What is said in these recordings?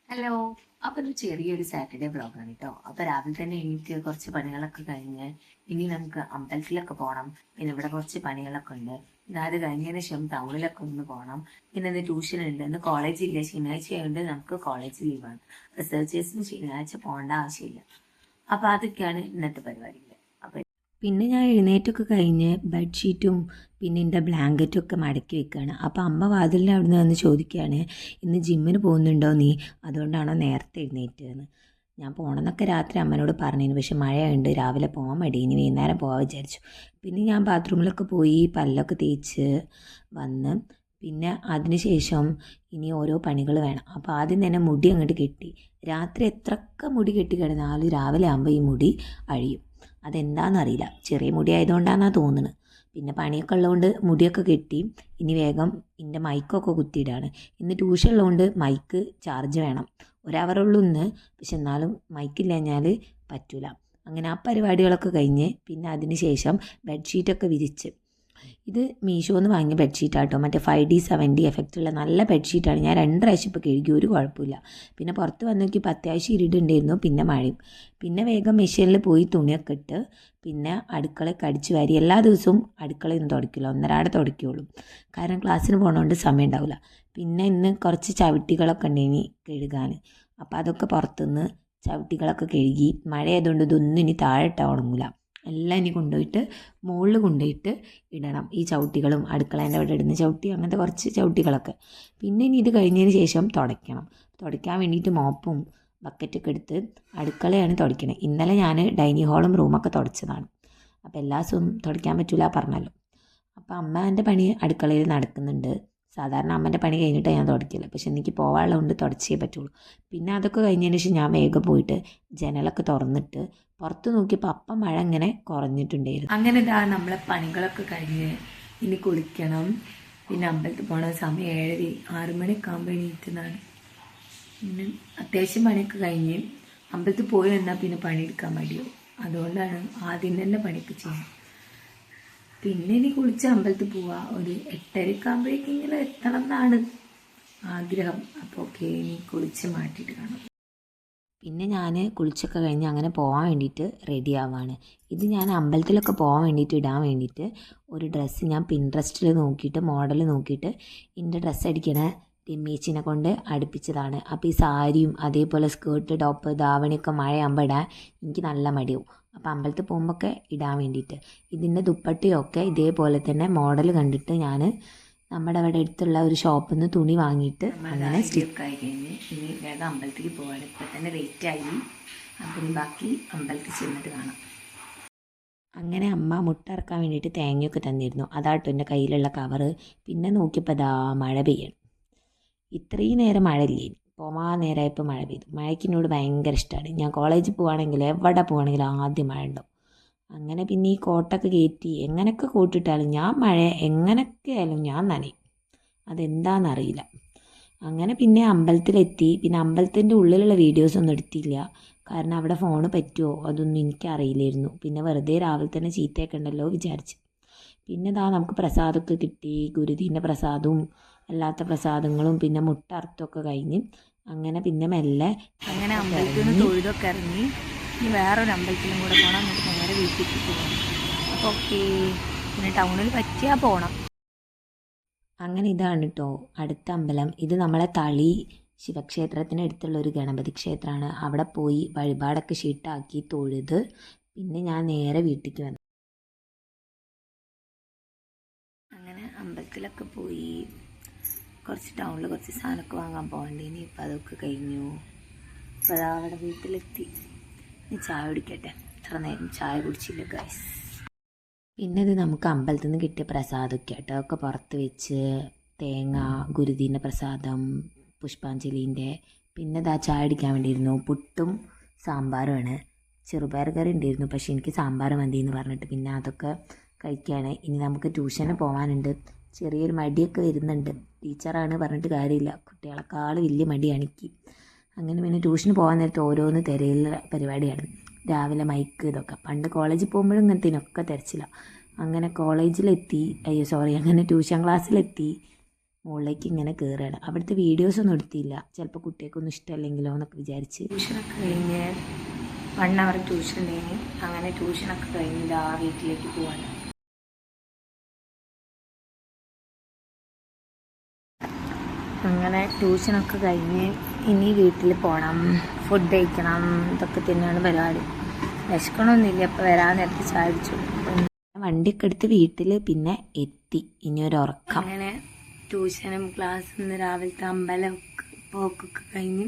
Hello. അപ്പൊ ഇത് ചെറിയൊരു സാറ്റർഡേ വ്ളോഗാണ് കേട്ടോ. അപ്പൊ രാവിലെ തന്നെ എനിക്ക് കുറച്ച് പണികളൊക്കെ കഴിഞ്ഞ് ഇനി നമുക്ക് അമ്പലത്തിലൊക്കെ പോകണം. പിന്നെ ഇവിടെ കുറച്ച് പണികളൊക്കെ ഉണ്ട്. പിന്നെ അത് കഴിഞ്ഞതിന് ശേഷം ടൗണിലൊക്കെ ഒന്ന് പോകണം. പിന്നെ ഇന്ന് ട്യൂഷൻ ഉണ്ട്, ഇന്ന് കോളേജ് ഇല്ല, ശനിയാഴ്ച ആയതുകൊണ്ട് നമുക്ക് കോളേജ് ലീവാണ്. റിസർച്ചേഴ്സിന് ശനിയാഴ്ച പോകേണ്ട ആവശ്യമില്ല. അപ്പൊ അതൊക്കെയാണ് ഇന്നത്തെ പരിപാടികൾ. അപ്പൊ പിന്നെ ഞാൻ എഴുന്നേറ്റൊക്കെ കഴിഞ്ഞ് ബെഡ്ഷീറ്റും പിന്നെ എൻ്റെ ബ്ലാങ്കറ്റും ഒക്കെ മടക്കി വെക്കുകയാണ്. അപ്പോൾ അമ്മ വാതിലിൻ്റെ അവിടെ നിന്ന് വന്ന് ചോദിക്കുകയാണ്, ഇന്ന് ജിമ്മിന് പോകുന്നുണ്ടോ നീ, അതുകൊണ്ടാണോ നേരത്തെ എഴുന്നേറ്റതെന്ന്. ഞാൻ പോകണമെന്നൊക്കെ രാത്രി അമ്മനോട് പറഞ്ഞിരുന്നു, പക്ഷെ മഴയുണ്ട്, രാവിലെ പോകാൻ മടി, ഇനി വൈകുന്നേരം പോകാൻ വിചാരിച്ചു. പിന്നെ ഞാൻ ബാത്റൂമിലൊക്കെ പോയി പല്ലൊക്കെ തേച്ച് വന്ന് പിന്നെ അതിന് ശേഷം ഇനി ഓരോ പണികൾ വേണം. അപ്പോൾ ആദ്യം തന്നെ മുടി അങ്ങോട്ട് കെട്ടി. രാത്രി എത്രയൊക്കെ മുടി കെട്ടി കിടന്നാലും രാവിലെ ആകുമ്പോൾ ഈ മുടി അഴിയും. അതെന്താണെന്നറിയില്ല, ചെറിയ മുടി ആയതുകൊണ്ടാണെന്നാണ് തോന്നുന്നത്. പിന്നെ പണിയൊക്കെ ഉള്ളതുകൊണ്ട് മുടിയൊക്കെ കെട്ടി. ഇനി വേഗം എൻ്റെ മൈക്കൊക്കെ കുത്തിയിടാണ്. ഇന്ന് ട്യൂഷൻ ഉള്ളതുകൊണ്ട് മൈക്ക് ചാർജ് വേണം. ഒരവറുള്ളൂ ഇന്ന്, പക്ഷെ എന്നാലും മൈക്കില്ലഞ്ഞാൽ പറ്റൂല. അങ്ങനെ ആ പരിപാടികളൊക്കെ കഴിഞ്ഞ് പിന്നെ അതിന് ശേഷം ബെഡ്ഷീറ്റൊക്കെ വിരിച്ച്. ഇത് മീഷോന്ന് വാങ്ങിയ ബെഡ്ഷീറ്റാട്ടോ, മറ്റേ 5D 70 എഫക്റ്റുള്ള നല്ല ബെഡ്ഷീറ്റാണ്. ഞാൻ 2 പ്രാവശ്യം ഇപ്പോൾ കഴുകി, ഒരു കുഴപ്പമില്ല. പിന്നെ പുറത്ത് വന്ന് നോക്കിയപ്പോൾ അത്യാവശ്യം ഇരുടുണ്ടായിരുന്നു, പിന്നെ മഴയും. പിന്നെ വേഗം മെഷീനിൽ പോയി തുണിയൊക്കെ ഇട്ട് പിന്നെ അടുക്കളയൊക്കെ അടിച്ച് വാരി. എല്ലാ ദിവസവും അടുക്കളയൊന്നും തുടയ്ക്കില്ല, ഒന്നരാടെ തുടയ്ക്കുള്ളൂ, കാരണം ക്ലാസ്സിന് പോകണോണ്ട് സമയം ഉണ്ടാവില്ല. പിന്നെ ഇന്ന് കുറച്ച് ചവിട്ടികളൊക്കെ ഉണ്ടേനി കഴുകാൻ. അപ്പോൾ അതൊക്കെ പുറത്തുനിന്ന് ചവിട്ടികളൊക്കെ കഴുകി. മഴ ആയതുകൊണ്ട് ഇതൊന്നും ഇനി താഴെ ഇട്ടാൽ ഉണങ്ങില്ല, എല്ലാം ഇനി കൊണ്ടുപോയിട്ട് മുകളിൽ കൊണ്ടുപോയിട്ട് ഇടണം. ഈ ചവിട്ടികളും അടുക്കളേൻ്റെ അവിടെ ഇടുന്ന ചവിട്ടി, അങ്ങനത്തെ കുറച്ച് ചവിട്ടികളൊക്കെ. പിന്നെ ഇനി ഇത് കഴിഞ്ഞതിന് ശേഷം തുടയ്ക്കണം. തുടയ്ക്കാൻ വേണ്ടിയിട്ട് മോപ്പും ബക്കറ്റൊക്കെ എടുത്ത് അടുക്കളയാണ് തുടയ്ക്കണത്. ഇന്നലെ ഞാൻ ഡൈനിങ് ഹാളും റൂമൊക്കെ തുടച്ചതാണ്. അപ്പോൾ എല്ലാ ദിവസവും തുടയ്ക്കാൻ പറ്റില്ല പറഞ്ഞല്ലോ. അപ്പോൾ അമ്മേൻ്റെ പണി അടുക്കളയിൽ നടക്കുന്നുണ്ട്. സാധാരണ അമ്മേൻ്റെ പണി കഴിഞ്ഞിട്ട് ഞാൻ തുടയ്ക്കില്ല, പക്ഷെ എനിക്ക് പോകാനുള്ളതുകൊണ്ട് തുടച്ചേ പറ്റുള്ളൂ. പിന്നെ അതൊക്കെ കഴിഞ്ഞതിന് ശേഷം ഞാൻ വേഗം പോയിട്ട് ജനലൊക്കെ തുറന്നിട്ട് പുറത്ത് നോക്കിയപ്പോൾ അപ്പം മഴ ഇങ്ങനെ കുറഞ്ഞിട്ടുണ്ടായിരുന്നു. അങ്ങനെ ഇതാ നമ്മളെ പണികളൊക്കെ കഴിഞ്ഞ് ഇനി കുളിക്കണം. പിന്നെ അമ്പലത്തിൽ പോകണ സമയം 7:30 6 മണിയൊക്കെ ആകുമ്പോൾ എണീറ്റുന്നതാണ്. പിന്നെ അത്യാവശ്യം പണിയൊക്കെ കഴിഞ്ഞ് അമ്പലത്തിൽ പോയി വന്നാൽ പിന്നെ പണിയെടുക്കാൻ മടിയോ, അതുകൊണ്ടാണ് ആദ്യം തന്നെ പണിയൊക്കെ ചെയ്യുന്നത്. പിന്നെ ഇനി കുളിച്ച് അമ്പലത്തിൽ പോവുക. ഒരു 8:30 ആകുമ്പോഴേക്കെങ്കിലും എത്തണം എന്നാണ് ആഗ്രഹം. അപ്പോൾ ഓക്കെ, ഇനി കുളിച്ച് മാറ്റിയിട്ട് കാണാം. പിന്നെ ഞാൻ കുളിച്ചൊക്കെ കഴിഞ്ഞ് അങ്ങനെ പോകാൻ വേണ്ടിയിട്ട് റെഡി ആവാണ്. ഇത് ഞാൻ അമ്പലത്തിലൊക്കെ പോകാൻ വേണ്ടിയിട്ട് ഇടാൻ വേണ്ടിയിട്ട് ഒരു ഡ്രസ്സ് ഞാൻ പിൻട്രസ്റ്റിൽ നോക്കിയിട്ട് മോഡൽ നോക്കിയിട്ട് എൻ്റെ ഡ്രസ്സ് അടിക്കണ രമ്യേച്ചിനെ കൊണ്ട് അടുപ്പിച്ചതാണ്. അപ്പോൾ ഈ സാരിയും അതേപോലെ സ്കേർട്ട് ടോപ്പ് ധാവണിയൊക്കെ മഴയാകുമ്പോൾ ഇടാൻ എനിക്ക് നല്ല മടിയാവും. അപ്പോൾ അമ്പലത്തിൽ പോകുമ്പോഴൊക്കെ ഇടാൻ വേണ്ടിയിട്ട് ഇതിൻ്റെ ദുപ്പട്ടയൊക്കെ ഇതേപോലെ തന്നെ മോഡൽ കണ്ടിട്ട് ഞാൻ നമ്മുടെ അവിടെ അടുത്തുള്ള ഒരു ഷോപ്പിൽ നിന്ന് തുണി വാങ്ങിയിട്ട് അങ്ങനെ സ്റ്റിക്ക് ആയി കഴിഞ്ഞ് ഇനി വേഗം അമ്പലത്തിലേക്ക് പോകാൻ. ഇപ്പം തന്നെ ലേറ്റ് ആയി. അപ്പം ബാക്കി അമ്പലത്തിൽ ചെന്നിട്ട് കാണാം. അങ്ങനെ അമ്മ മുട്ട ഇറക്കാൻ വേണ്ടിയിട്ട് തേങ്ങയൊക്കെ തന്നിരുന്നു. അതാട്ടോ എൻ്റെ കയ്യിലുള്ള കവറ്. പിന്നെ നോക്കിയപ്പോൾ അതാ മഴ പെയ്യണം. ഇത്രയും നേരം മഴ ഇല്ലേ, പോകാൻ നേരമായപ്പോൾ മഴ പെയ്തു. മഴയ്ക്കിനോട് ഭയങ്കര ഇഷ്ടമാണ്. ഞാൻ കോളേജിൽ പോവുകയാണെങ്കിൽ എവിടെ പോവുകയാണെങ്കിലും ആദ്യം മഴ ഉണ്ടാവും. അങ്ങനെ പിന്നെ ഈ കോട്ടൊക്കെ കയറ്റി എങ്ങനെയൊക്കെ കോട്ടിട്ടാലും ഞാൻ മഴ എങ്ങനെയൊക്കെ ആയാലും ഞാൻ നനയും, അതെന്താണെന്നറിയില്ല. അങ്ങനെ പിന്നെ അമ്പലത്തിലെത്തി. പിന്നെ അമ്പലത്തിൻ്റെ ഉള്ളിലുള്ള വീഡിയോസൊന്നും എടുത്തില്ല, കാരണം അവിടെ ഫോണ് പറ്റുമോ അതൊന്നും എനിക്കറിയില്ലായിരുന്നു. പിന്നെ വെറുതെ രാവിലെ തന്നെ ചീത്തയൊക്കെ ഉണ്ടല്ലോ വിചാരിച്ച്. പിന്നെ ഇതാ നമുക്ക് പ്രസാദമൊക്കെ കിട്ടി. ഗുരുതീൻ്റെ പ്രസാദവും അല്ലാത്ത പ്രസാദങ്ങളും പിന്നെ മുട്ട അർത്ഥമൊക്കെ കഴിഞ്ഞ് അങ്ങനെ പിന്നെ മെല്ലെ അങ്ങനെ അമ്പലത്തിൽ നിന്ന് തൊഴുതൊക്കെ ഇറങ്ങി ഇനി വേറൊരു അമ്പലത്തിലും കൂടെ പോകണം, എന്നിട്ട് നേരെ വീട്ടിലേക്ക് പോകണം. അപ്പോൾ ഓക്കെ, പിന്നെ ടൗണിൽ പറ്റിയാൽ പോകണം. അങ്ങനെ ഇതാണ് കേട്ടോ അടുത്ത അമ്പലം. ഇത് നമ്മളെ തളി ശിവക്ഷേത്രത്തിന് അടുത്തുള്ള ഒരു ഗണപതി ക്ഷേത്രമാണ്. അവിടെ പോയി വഴിപാടൊക്കെ ഷീട്ടാക്കി തൊഴുത് പിന്നെ ഞാൻ നേരെ വീട്ടിലേക്ക് വന്നു. അങ്ങനെ അമ്പലത്തിലൊക്കെ പോയി കുറച്ച് ടൗണിൽ കുറച്ച് സാധനമൊക്കെ വാങ്ങാൻ പോകണ്ടേനി. ഇപ്പം അതൊക്കെ കഴിഞ്ഞു. അപ്പോൾ അതാ അവിടെ വീട്ടിലെത്തി. ഇനി ചായ കുടിക്കട്ടെ, ഇത്ര നേരം ചായ കുടിച്ചില്ല ഗൈസ്. പിന്നെ ഇത് നമുക്ക് അമ്പലത്തിൽ നിന്ന് കിട്ടിയ പ്രസാദമൊക്കെ ആട്ടോ, അതൊക്കെ പുറത്ത് വെച്ച് തേങ്ങ, ഗുരുതീൻ്റെ പ്രസാദം, പുഷ്പാഞ്ജലീൻ്റെ. പിന്നെ ഇതാ ചായ അടിക്കാൻ വേണ്ടിയിരുന്നു. പുട്ടും സാമ്പാറുമാണ്. ചെറുപയർ കറി ഉണ്ടായിരുന്നു, പക്ഷേ എനിക്ക് സാമ്പാർ മതി എന്ന് പറഞ്ഞിട്ട് പിന്നെ അതൊക്കെ കഴിക്കുകയാണ്. ഇനി നമുക്ക് ട്യൂഷന് പോകാനുണ്ട്. ചെറിയൊരു മടിയൊക്കെ വരുന്നുണ്ട്. ടീച്ചറാണ് പറഞ്ഞിട്ട് കാര്യമില്ല, കുട്ടികളെക്കാൾ വലിയ മടിയാണ് എനിക്ക്. അങ്ങനെ പിന്നെ ട്യൂഷന് പോകാൻ നേരത്തെ ഓരോന്ന് തിരയിലുള്ള പരിപാടിയാണ്. രാവിലെ മൈക്ക് ഇതൊക്കെ. പണ്ട് കോളേജിൽ പോകുമ്പോഴും ഇങ്ങനത്തേനൊക്കെ തിരച്ചില്ല. അങ്ങനെ കോളേജിലെത്തി, അങ്ങനെ ട്യൂഷൻ ക്ലാസ്സിലെത്തി. മുകളിലേക്ക് ഇങ്ങനെ കയറുകയാണ്. അവിടുത്തെ വീഡിയോസൊന്നും എടുത്തില്ല, ചിലപ്പോൾ കുട്ടികൾക്കൊന്നും ഇഷ്ടമല്ലെങ്കിലോ എന്നൊക്കെ വിചാരിച്ച്. ട്യൂഷനൊക്കെ കഴിഞ്ഞ് 1 അവർ ട്യൂഷൻ ഉണ്ടായി. അങ്ങനെ ട്യൂഷനൊക്കെ കഴിഞ്ഞ് ആ വീട്ടിലേക്ക് പോവാണ്. അങ്ങനെ ട്യൂഷനൊക്കെ കഴിഞ്ഞ് ഇനി വീട്ടിൽ പോകണം, ഫുഡ് കഴിക്കണം, ഇതൊക്കെ തന്നെയാണ് പരിപാടി. വിശക്കണമൊന്നുമില്ല, അപ്പോൾ വരാൻ നേരത്തെ ചാടിച്ചു. വണ്ടിയൊക്കെ എടുത്ത് വീട്ടിൽ പിന്നെ എത്തി. ഇനി ഒരു ഉറക്കം. അങ്ങനെ ട്യൂഷനും ക്ലാസ്സിൽ നിന്ന് രാവിലത്തെ പോക്കൊക്കെ കഴിഞ്ഞ്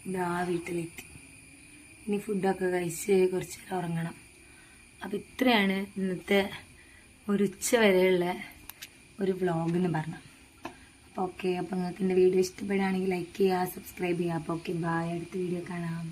ഇതാ വീട്ടിലെത്തി. ഇനി ഫുഡൊക്കെ കഴിച്ച് കുറച്ച് നേരം ഉറങ്ങണം. അപ്പോൾ ഇത്രയാണ് ഇന്നത്തെ ഒരു ഉച്ച വരെയുള്ള ഒരു വ്ളോഗ് എന്ന് പറഞ്ഞാൽ. അപ്പോൾ ഓക്കെ, അപ്പോൾ നിങ്ങൾക്ക് എൻ്റെ വീഡിയോ ഇഷ്ടപ്പെടുകയാണെങ്കിൽ ലൈക്ക് ചെയ്യുക, സബ്സ്ക്രൈബ് ചെയ്യുക. അപ്പോൾ ഓക്കെ, ബൈ, അടുത്ത വീഡിയോ കാണാം.